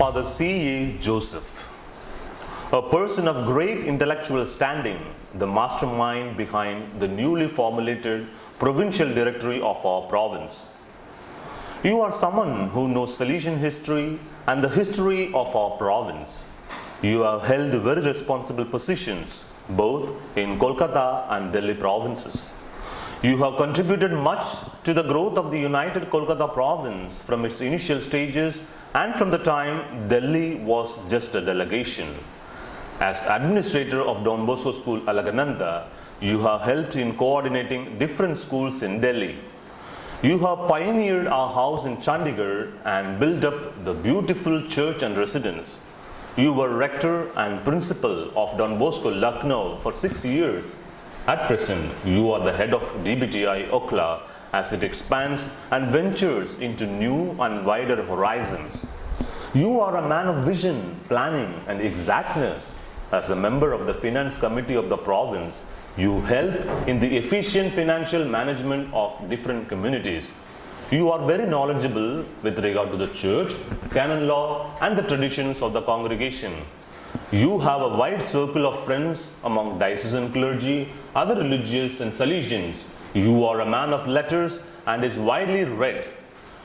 Father C.A. Joseph, a person of great intellectual standing, the mastermind behind the newly formulated provincial directory of our province. You are someone who knows Salesian history and the history of our province. You have held very responsible positions both in Kolkata and Delhi provinces. You have contributed much to the growth of the United Kolkata province from its initial stages and from the time Delhi was just a delegation. As administrator of Don Bosco School Alagananda, you have helped in coordinating different schools in Delhi. You have pioneered our house in Chandigarh and built up the beautiful church and residence. You were rector and principal of Don Bosco Lucknow for 6 years. At present, you are the head of DBTI Okla as it expands and ventures into new and wider horizons. You are a man of vision, planning and exactness. As a member of the finance committee of the province, you help in the efficient financial management of different communities. You are very knowledgeable with regard to the church, canon law and the traditions of the congregation. You have a wide circle of friends among diocesan clergy, other religious and Salesians. You are a man of letters and is widely read.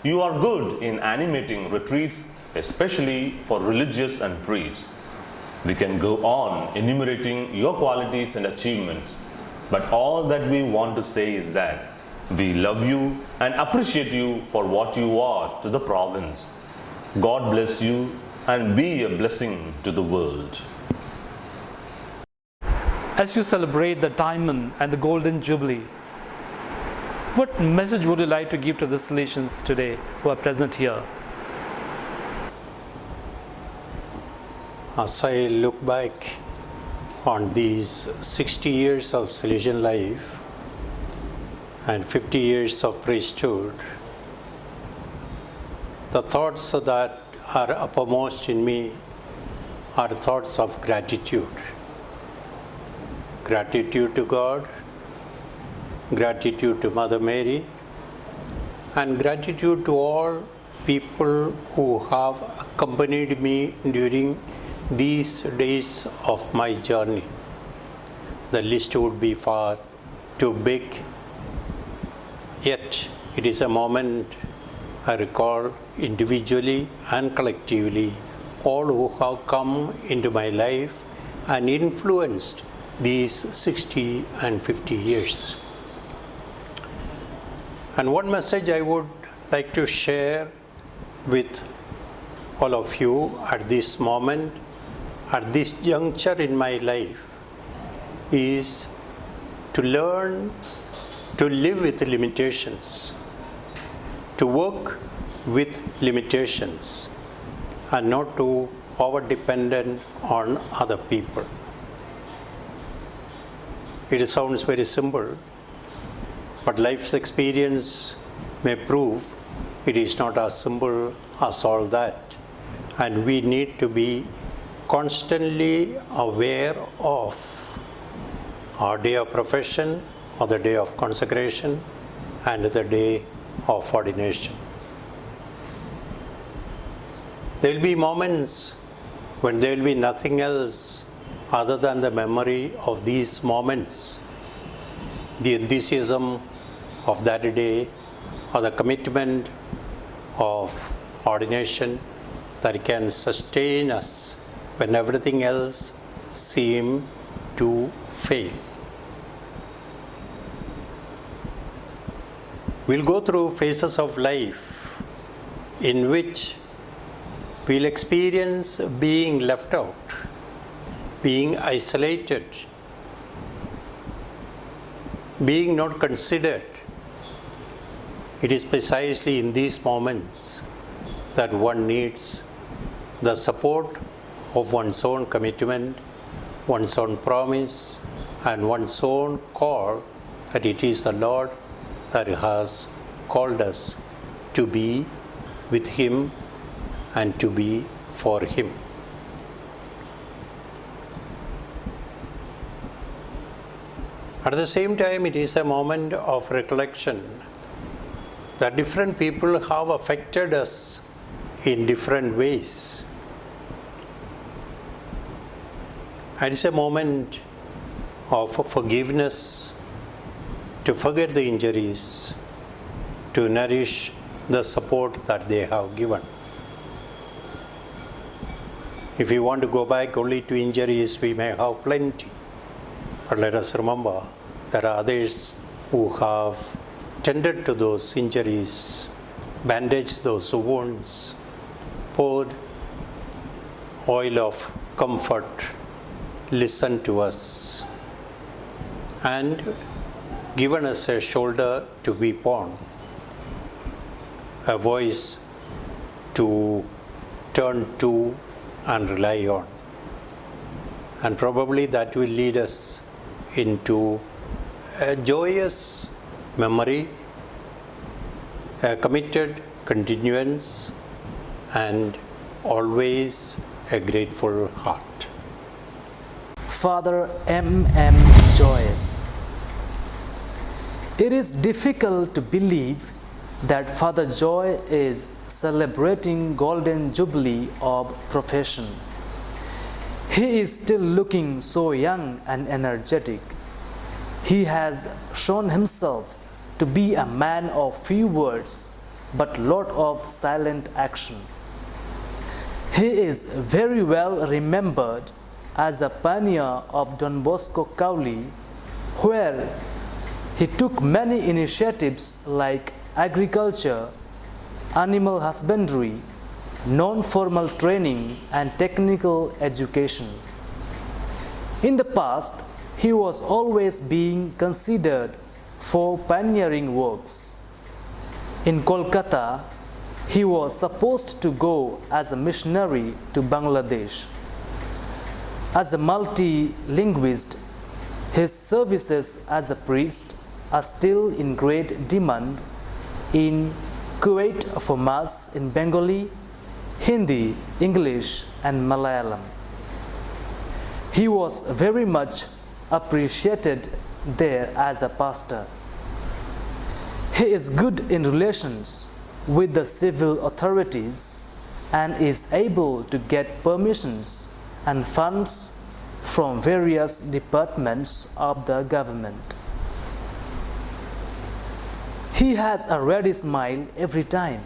You are good in animating retreats, especially for religious and priests. We can go on enumerating your qualities and achievements, but all that we want to say is that we love you and appreciate you for what you are to the province. God bless you and be a blessing to the world. As you celebrate the Diamond and the Golden Jubilee, what message would you like to give to the Salesians today who are present here? As I look back on these 60 years of Salesian life and 50 years of priesthood, the thoughts that are uppermost in me are thoughts of gratitude. Gratitude to God, gratitude to Mother Mary, and gratitude to all people who have accompanied me during these days of my journey. The list would be far too big, yet it is a moment I recall individually and collectively all who have come into my life and influenced these 60 and 50 years. And one message I would like to share with all of you at this moment, at this juncture in my life, is to learn to live with limitations, to work with limitations, and not to over-dependent on other people. It sounds very simple, but life's experience may prove it is not as simple as all that, and we need to be constantly aware of our day of profession, or the day of consecration, and the day of ordination. There will be moments when there will be nothing else other than the memory of these moments, the enthusiasm of that day, or the commitment of ordination that can sustain us when everything else seems to fail. We'll go through phases of life in which we'll experience being left out, being isolated, being not considered. It is precisely in these moments that one needs the support of one's own commitment, one's own promise, and one's own call that it is the Lord that has called us to be with Him and to be for Him. At the same time, it is a moment of recollection that different people have affected us in different ways. And it's a moment of forgiveness, to forget the injuries, to nourish the support that they have given. If we want to go back only to injuries, we may have plenty. But let us remember, there are others who have tended to those injuries, bandaged those wounds, poured oil of comfort, listened to us, and given us a shoulder to weep on, a voice to turn to and rely on. And probably that will lead us into a joyous memory, a committed continuance, and always a grateful heart. Father M.M. Joy. It is difficult to believe that Father Joy is celebrating Golden Jubilee of profession. He is still looking so young and energetic. He has shown himself to be a man of few words, but lot of silent action. He is very well remembered as a pioneer of Don Bosco Kauli, where he took many initiatives like agriculture, animal husbandry, non-formal training, and technical education. In the past, he was always being considered for pioneering works. In Kolkata, he was supposed to go as a missionary to Bangladesh. As a multi-linguist, his services as a priest are still in great demand in Kuwait for Mass in Bengali, Hindi, English, and Malayalam. He was very much appreciated there as a pastor. He is good in relations with the civil authorities and is able to get permissions and funds from various departments of the government. He has a ready smile every time.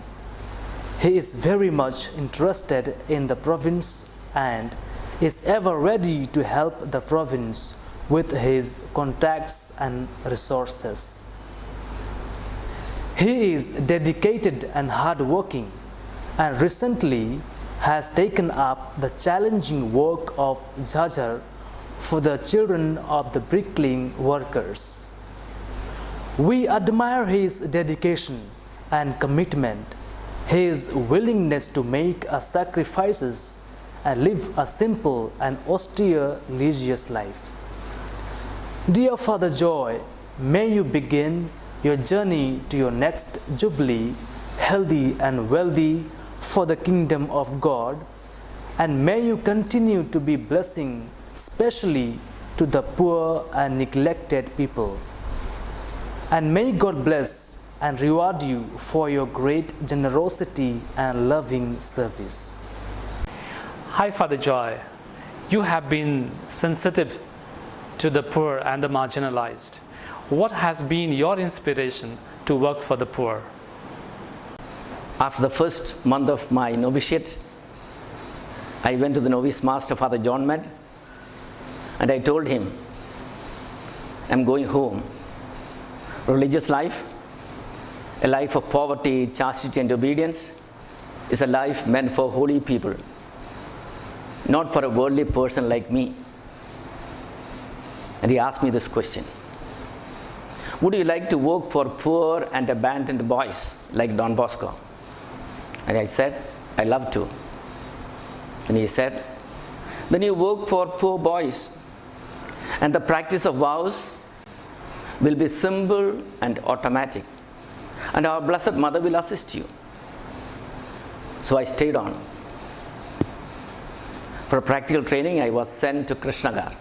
He is very much interested in the province and is ever ready to help the province with his contacts and resources. He is dedicated and hardworking, and recently has taken up the challenging work of Jhajar for the children of the bricklaying workers. We admire his dedication and commitment, his willingness to make sacrifices and live a simple and austere religious life. Dear Father Joy, may you begin your journey to your next Jubilee healthy and wealthy for the kingdom of God, and may you continue to be blessing especially to the poor and neglected people. And may God bless and reward you for your great generosity and loving service. Hi Father Joy, you have been sensitive to the poor and the marginalized. What has been your inspiration to work for the poor? After the first month of my novitiate, I went to the novice master, Father John Med, and I told him, I'm going home. Religious life, a life of poverty, chastity, and obedience, is a life meant for holy people, not for a worldly person like me. And he asked me this question: would you like to work for poor and abandoned boys like Don Bosco? And I said, I love to. And he said, then you work for poor boys, and the practice of vows will be simple and automatic, and our Blessed Mother will assist you. So I stayed on. For practical training, I was sent to Krishnagar.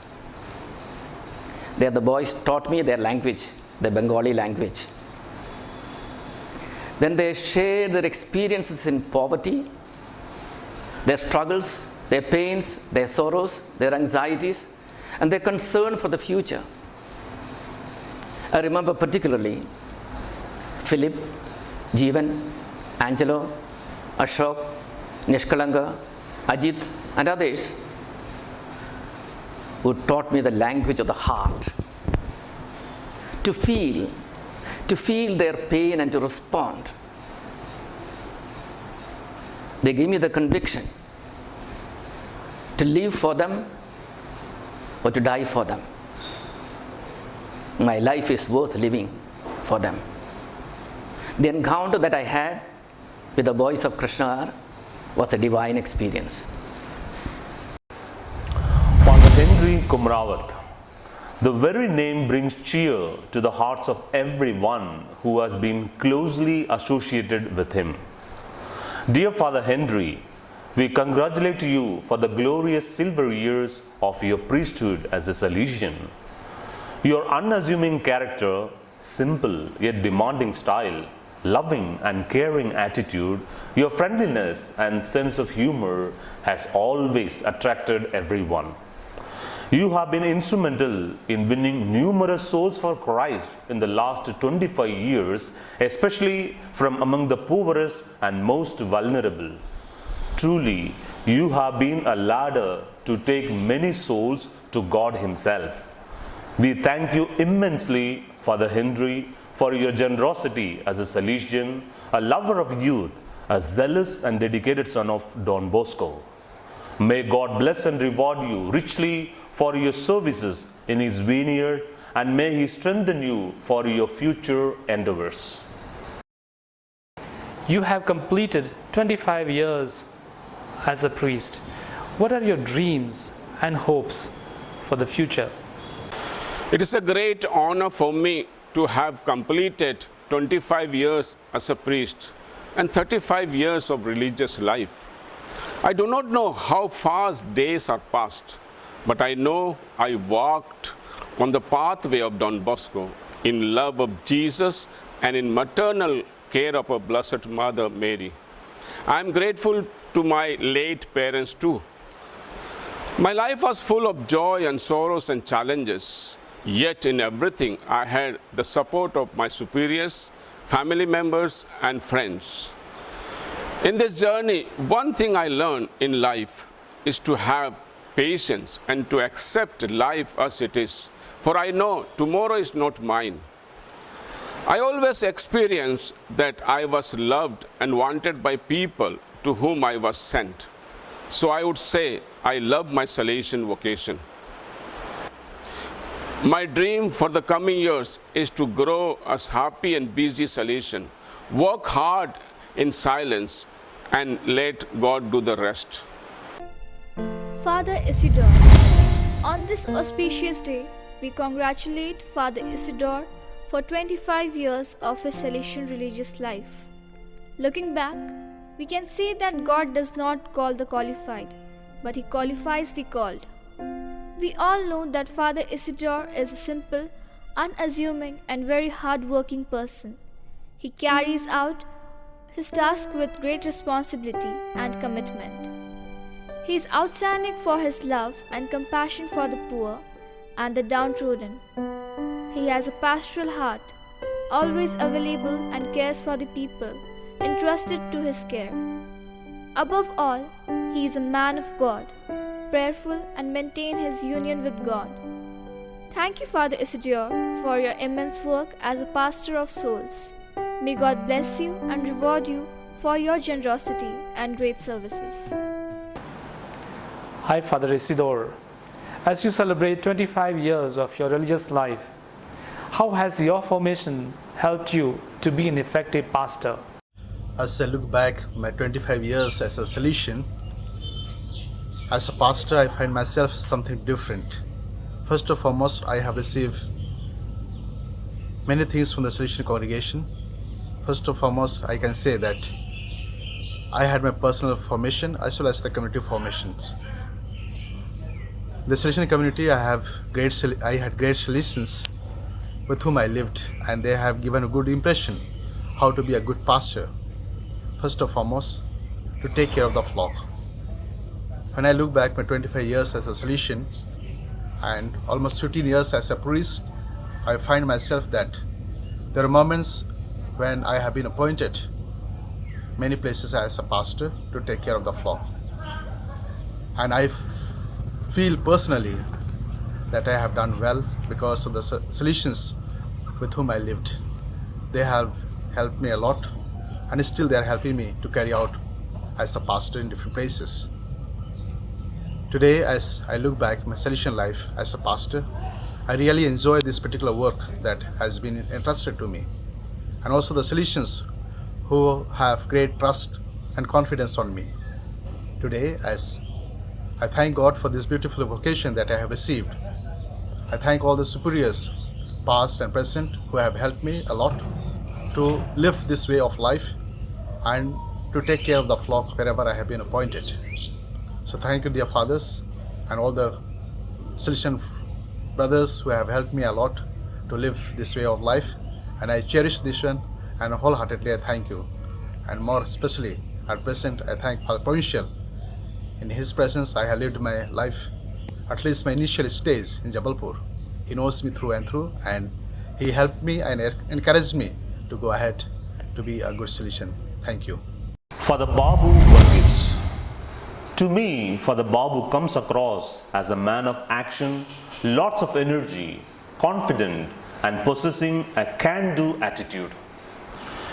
There the boys taught me their language, the Bengali language. Then they shared their experiences in poverty, their struggles, their pains, their sorrows, their anxieties, and they're concerned for the future. I remember particularly Philip, Jeevan, Angelo, Ashok, Nishkalanga, Ajit, and others who taught me the language of the heart, to feel their pain and to respond. They gave me the conviction to live for them or to die for them. My life is worth living for them. The encounter that I had with the voice of Krishna was a divine experience. Father Henry Kumrawat. The very name brings cheer to the hearts of everyone who has been closely associated with him. Dear Father Henry, we congratulate you for the glorious silver years of your priesthood as a Salesian. Your unassuming character, simple yet demanding style, loving and caring attitude, your friendliness and sense of humor has always attracted everyone. You have been instrumental in winning numerous souls for Christ in the last 25 years, especially from among the poorest and most vulnerable. Truly, you have been a ladder to take many souls to God Himself. We thank you immensely, Father Henry, for your generosity as a Salesian, a lover of youth, a zealous and dedicated son of Don Bosco. May God bless and reward you richly for your services in His vineyard, and may He strengthen you for your future endeavors. You have completed 25 years as a priest. What are your dreams and hopes for the future? It is a great honor for me to have completed 25 years as a priest and 35 years of religious life. I do not know how fast days are passed, but I know I walked on the pathway of Don Bosco in love of Jesus and in maternal care of our Blessed Mother Mary. I am grateful to my late parents too. My life was full of joy and sorrows and challenges, yet in everything I had the support of my superiors, family members, and friends. In this journey, one thing I learned in life is to have patience and to accept life as it is, for I know tomorrow is not mine. I always experienced that I was loved and wanted by people to whom I was sent. So I would say I love my Salesian vocation. My dream for the coming years is to grow as happy and busy Salesian, work hard in silence, and let God do the rest. Father Isidore, on this auspicious day, we congratulate Father Isidore for 25 years of his Salesian religious life. Looking back, we can say that God does not call the qualified, but He qualifies the called. We all know that Father Isidore is a simple, unassuming, and very hard-working person. He carries out his task with great responsibility and commitment. He is outstanding for his love and compassion for the poor and the downtrodden. He has a pastoral heart, always available and cares for the people entrusted to his care. Above all, he is a man of God, prayerful and maintain his union with God. Thank you, Father Isidore, for your immense work as a pastor of souls. May God bless you and reward you for your generosity and great services. Hi, Father Isidore. As you celebrate 25 years of your religious life, how has your formation helped you to be an effective pastor? As I look back my 25 years as a Salesian, as a pastor, I find myself something different. First and foremost, I have received many things from the Salesian congregation. First and foremost, I can say that I had my personal formation as well as the community formation. The Salesian community, I had great Salesians with whom I lived, and they have given a good impression how to be a good pastor. First and foremost, to take care of the flock. When I look back my 25 years as a Salesian, and almost 15 years as a priest, I find myself that there are moments when I have been appointed many places as a pastor to take care of the flock. And I feel personally that I have done well because of the solutions with whom I lived. They have helped me a lot, and still they are helping me to carry out as a pastor in different places. Today, as I look back my Salesian life as a pastor, I really enjoy this particular work that has been entrusted to me, and also the Salesians who have great trust and confidence on me. Today, as I thank God for this beautiful vocation that I have received, I thank all the superiors, past and present, who have helped me a lot to live this way of life and to take care of the flock wherever I have been appointed. So thank you, dear fathers, and all the Salesian brothers who have helped me a lot to live this way of life, and I cherish this one, and wholeheartedly I thank you. And more especially at present, I thank Father Provincial. In his presence, I have lived my life, at least my initial stage in Jabalpur. He knows me through and through, and he helped me and encouraged me to go ahead to be a good Salesian. Thank you. Father Babu Varghese. To me, Father Babu comes across as a man of action, lots of energy, confident, and possessing a can-do attitude.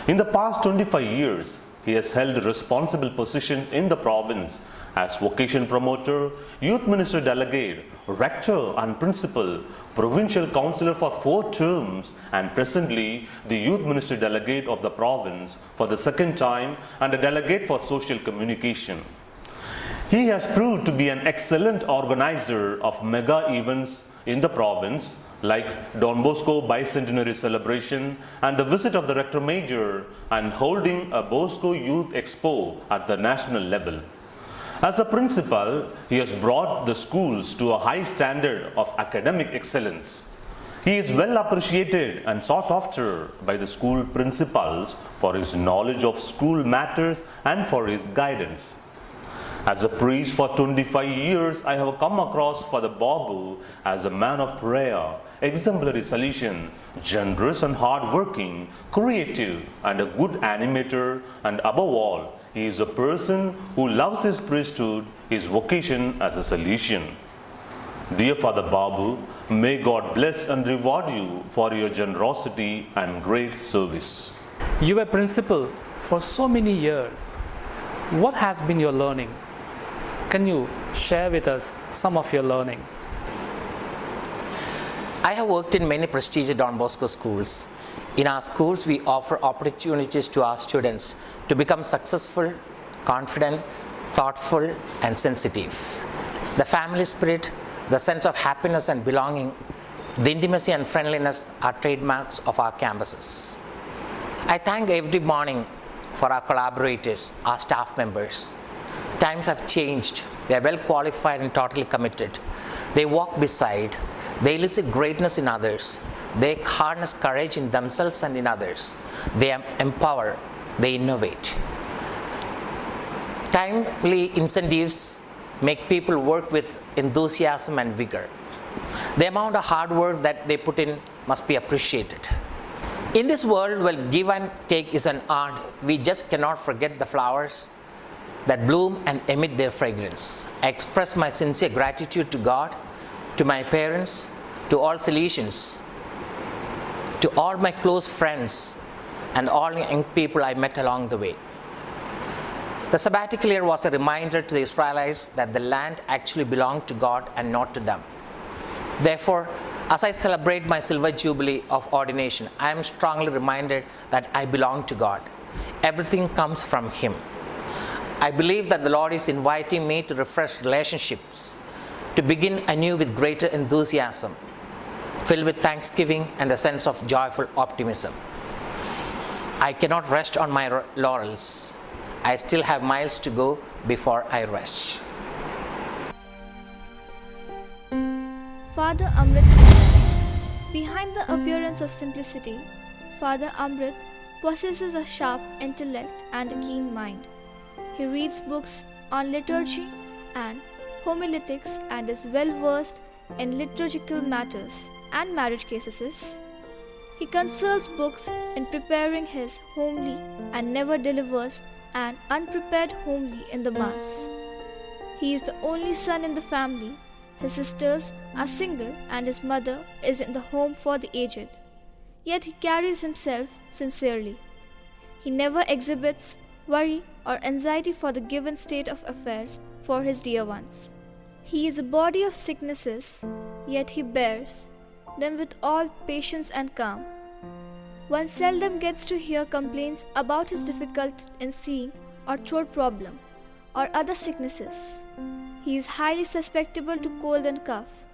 In the past 25 years, he has held responsible positions in the province as vocation promoter, youth minister delegate, rector and principal, provincial councillor for 4 terms, and presently the youth minister delegate of the province for the 2nd time and a delegate for social communication. He has proved to be an excellent organizer of mega events in the province like Don Bosco Bicentenary Celebration and the visit of the Rector Major and holding a Bosco Youth Expo at the national level. As a principal, he has brought the schools to a high standard of academic excellence. He is well appreciated and sought after by the school principals for his knowledge of school matters and for his guidance. As a priest for 25 years, I have come across Father Babu as a man of prayer, exemplary Salesian, generous and hardworking, creative and a good animator, and above all, he is a person who loves his priesthood, his vocation as a Salesian. Dear Father Babu, may God bless and reward you for your generosity and great service. You were principal for so many years. What has been your learning? Can you share with us some of your learnings? I have worked in many prestigious Don Bosco schools. In our schools, we offer opportunities to our students to become successful, confident, thoughtful, and sensitive. The family spirit, the sense of happiness and belonging, the intimacy and friendliness are trademarks of our campuses. I thank every morning for our collaborators, our staff members. Times have changed. They are well qualified and totally committed. They walk beside. They elicit greatness in others. They harness courage in themselves and in others. They empower. They innovate. Timely incentives make people work with enthusiasm and vigor. The amount of hard work that they put in must be appreciated. In this world where give and take is an art, we just cannot forget the flowers that bloom and emit their fragrance. I express my sincere gratitude to God, to my parents, to all Salesians, to all my close friends, and all young people I met along the way. The sabbatical year was a reminder to the Israelites that the land actually belonged to God and not to them. Therefore, as I celebrate my silver jubilee of ordination, I am strongly reminded that I belong to God. Everything comes from Him. I believe that the Lord is inviting me to refresh relationships, to begin anew with greater enthusiasm, filled with thanksgiving and a sense of joyful optimism. I cannot rest on my laurels. I still have miles to go before I rest. Father Amrit. Behind the appearance of simplicity, Father Amrit possesses a sharp intellect and a keen mind. He reads books on liturgy and homiletics and is well versed in liturgical matters and marriage cases. He consults books in preparing his homily and never delivers an unprepared homily in the Mass. He is the only son in the family. His sisters are single and his mother is in the home for the aged. Yet he carries himself sincerely. He never exhibits worry or anxiety for the given state of affairs for his dear ones. He is a body of sicknesses, yet he bears them with all patience and calm. One seldom gets to hear complaints about his difficulty in seeing or throat problem or other sicknesses. He is highly susceptible to cold and cough,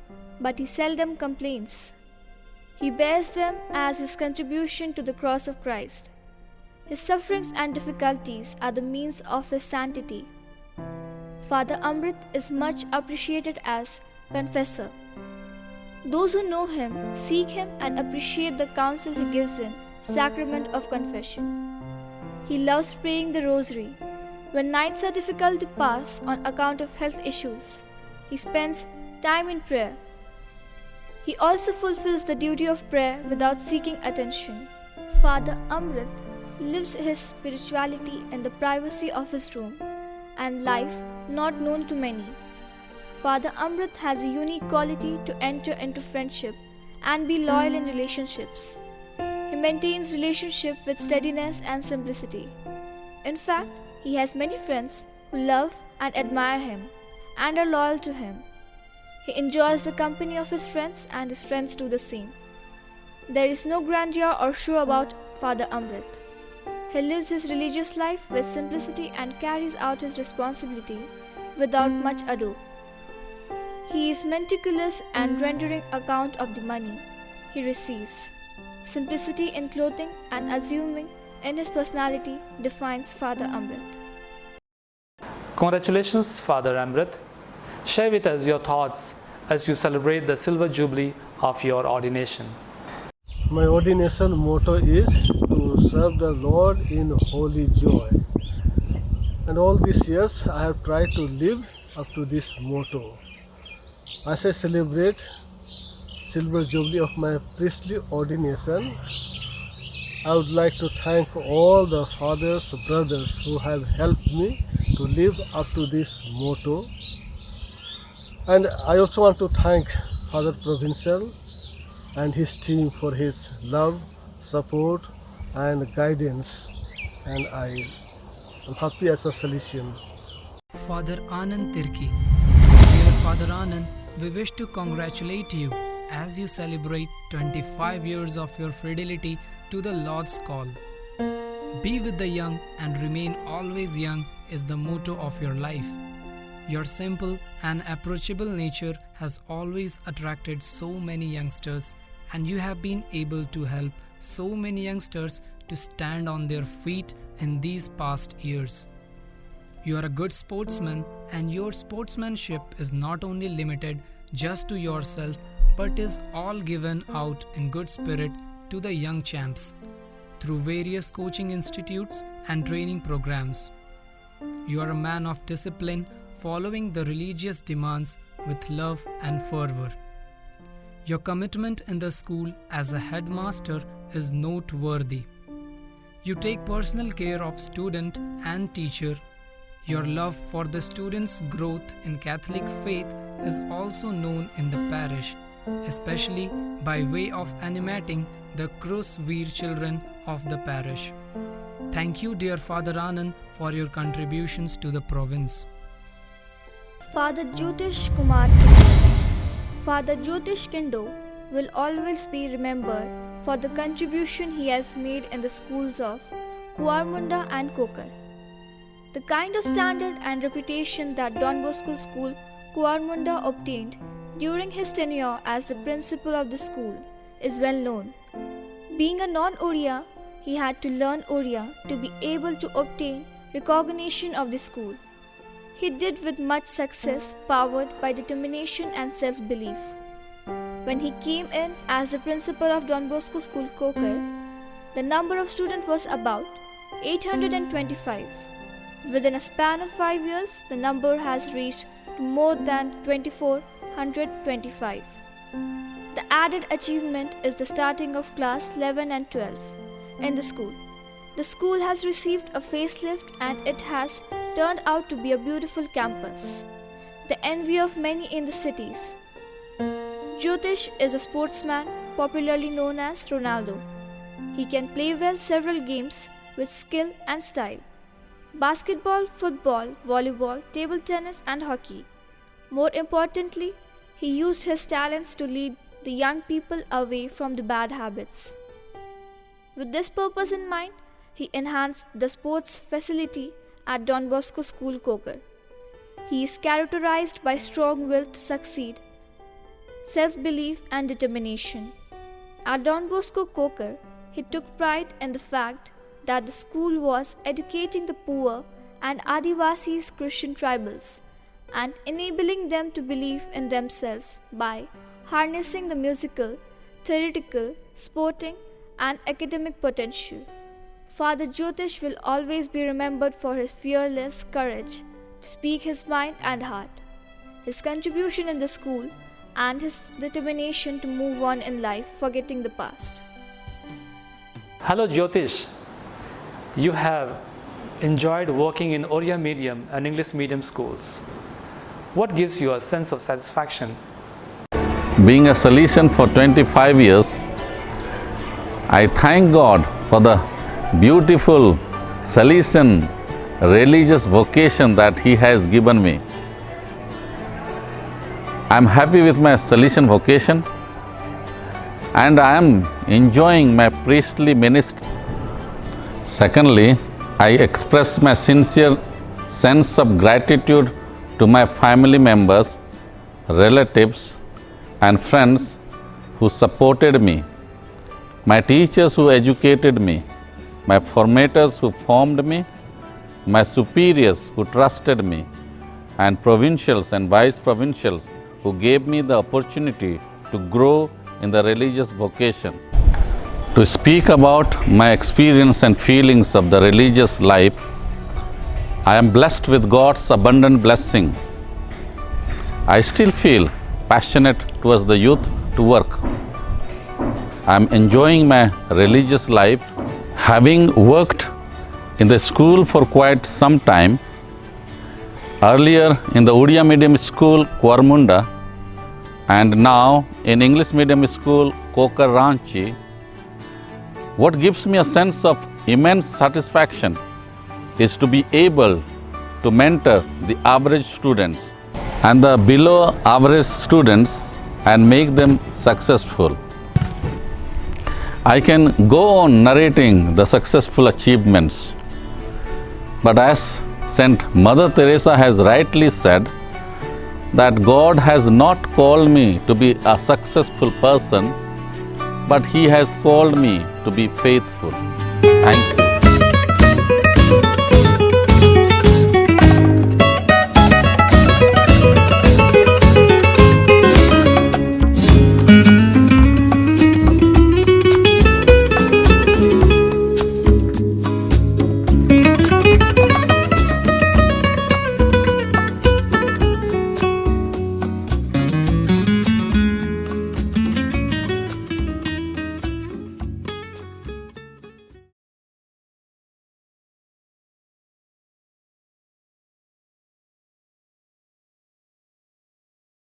but he seldom complains. He bears them as his contribution to the cross of Christ. His sufferings and difficulties are the means of his sanctity. Father Amrit is much appreciated as confessor. Those who know him seek him and appreciate the counsel he gives in sacrament of confession. He loves praying the rosary. When nights are difficult to pass on account of health issues, he spends time in prayer. He also fulfills the duty of prayer without seeking attention. Father Amrit lives his spirituality in the privacy of his room and life not known to many. Father Amrit has a unique quality to enter into friendship and be loyal in relationships. He maintains relationship with steadiness and simplicity. In fact, he has many friends who love and admire him and are loyal to him. He enjoys the company of his friends and his friends do the same. There is no grandeur or show about Father Amrit. He lives his religious life with simplicity and carries out his responsibility without much ado. He is meticulous and rendering account of the money he receives. Simplicity in clothing and assuming in his personality defines Father Amrit. Congratulations, Father Amrit. Share with us your thoughts as you celebrate the silver jubilee of your ordination. My ordination motto is to serve the Lord in holy joy. And all these years I have tried to live up to this motto. As I celebrate silver jubilee of my priestly ordination, I would like to thank all the fathers, brothers who have helped me to live up to this motto. And I also want to thank Father Provincial and his team for his love, support and guidance. And I am happy as a Salesian. Father Anand Tirki. Dear Father Anand, we wish to congratulate you as you celebrate 25 years of your fidelity to the Lord's call. Be with the young and remain always young is the motto of your life. Your simple and approachable nature has always attracted so many youngsters, and you have been able to help so many youngsters to stand on their feet in these past years. You are a good sportsman, and your sportsmanship is not only limited just to yourself but is all given out in good spirit to the young champs through various coaching institutes and training programs. You are a man of discipline, following the religious demands with love and fervor. Your commitment in the school as a headmaster is noteworthy. You take personal care of student and teacher. Your love for the students' growth in Catholic faith is also known in the parish, especially by way of animating the Krusveer children of the parish. Thank you, dear Father Anand, for your contributions to the province. Father Jyotish Kumar Kindo. Father Jyotish Kindo will always be remembered for the contribution he has made in the schools of Kuarmunda and Kokar. The kind of standard and reputation that Don Bosco School Kuarmunda obtained during his tenure as the principal of the school is well known. Being a non-Oriya, he had to learn Oriya to be able to obtain recognition of the school. He did with much success, powered by determination and self-belief. When he came in as the principal of Don Bosco School Kokar, the number of students was about 825. Within a span of 5 years, the number has reached to more than 24 125. The added achievement is the starting of class 11 and 12 in the school. The school has received a facelift and it has turned out to be a beautiful campus, the envy of many in the cities. Jyotish is a sportsman popularly known as Ronaldo. He can play well several games with skill and style: basketball, football, volleyball, table tennis and hockey. More importantly, he used his talents to lead the young people away from the bad habits. With this purpose in mind, he enhanced the sports facility at Don Bosco School, Kokar. He is characterized by strong will to succeed, self-belief and determination. At Don Bosco, Kokar, he took pride in the fact that the school was educating the poor and Adivasis Christian tribals and enabling them to believe in themselves by harnessing the musical, theoretical, sporting and academic potential. Father Jyotish will always be remembered for his fearless courage to speak his mind and heart, his contribution in the school, and his determination to move on in life, forgetting the past. Hello Jyotish, you have enjoyed working in Oriya medium and English medium schools. What gives you a sense of satisfaction? Being a Salesian for 25 years, I thank God for the beautiful Salesian religious vocation that He has given me. I am happy with my Salesian vocation and I am enjoying my priestly ministry. Secondly, I express my sincere sense of gratitude to my family members, relatives and friends who supported me, my teachers who educated me, my formators who formed me, my superiors who trusted me, and provincials and vice provincials who gave me the opportunity to grow in the religious vocation. To speak about my experience and feelings of the religious life, I am blessed with God's abundant blessing. I still feel passionate towards the youth to work. I am enjoying my religious life. Having worked in the school for quite some time, earlier in the Odia medium school, Kuarmunda, and now in English medium school, Kokar Ranchi, what gives me a sense of immense satisfaction is to be able to mentor the average students and the below average students and make them successful. I can go on narrating the successful achievements, but as Saint Mother Teresa has rightly said, that God has not called me to be a successful person, but He has called me to be faithful. Thank you.